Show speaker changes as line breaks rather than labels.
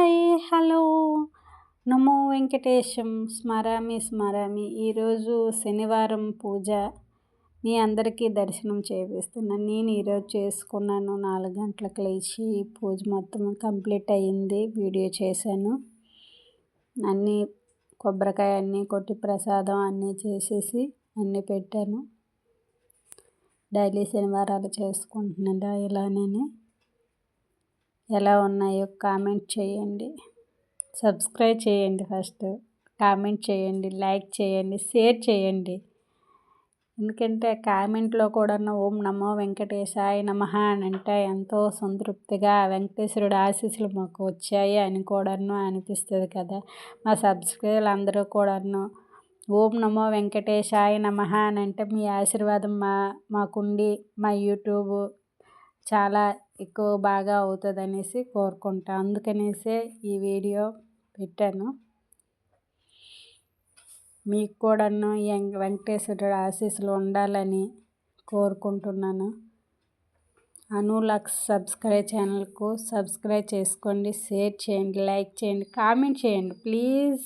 Hi hello నమో వెంకటేశం స్మరామి ఈరోజు శనివారం పూజ మీ అందరికీ దర్శనం చేపిస్తున్నాను. నేను ఈరోజు చేసుకున్నాను. 4 గంటలకు లేచి పూజ మొత్తం కంప్లీట్ అయ్యింది. వీడియో చేశాను. అన్నీ కొబ్బరికాయ అన్నీ కొట్టి ప్రసాదం అన్నీ చేసేసి అన్నీ పెట్టాను. డైలీ శనివారాలు చేసుకుంటున్నాను ఇలానే. ఎలా ఉన్నాయో కామెంట్ చేయండి, సబ్స్క్రైబ్ చేయండి, ఫస్ట్ కామెంట్ చేయండి, లైక్ చేయండి, షేర్ చేయండి. ఎందుకంటే కామెంట్లో కూడా ఓం నమో వెంకటేశాయ నమః అని అంటే ఎంతో సంతృప్తిగా వెంకటేశ్వరుడు ఆశీస్సులు మాకు వచ్చాయి అని కూడాను అనిపిస్తుంది కదా. మా సబ్స్క్రైబర్లు అందరూ కూడాను ఓం నమో వెంకటేశాయ నమః అని అంటే మీ ఆశీర్వాదం మాకుండి మా యూట్యూబ్ చాలా ఎక్కువ బాగా అవుతుంది అనేసి కోరుకుంటా. అందుకనేసే ఈ వీడియో పెట్టాను. మీకు కూడాను వెంకటేశ్వరుడు ఆశీస్సులు ఉండాలని కోరుకుంటున్నాను. అనులక్స్ సబ్స్క్రైబ్ ఛానల్కు సబ్స్క్రైబ్ చేసుకోండి, షేర్ చేయండి, లైక్ చేయండి, కామెంట్ చేయండి ప్లీజ్.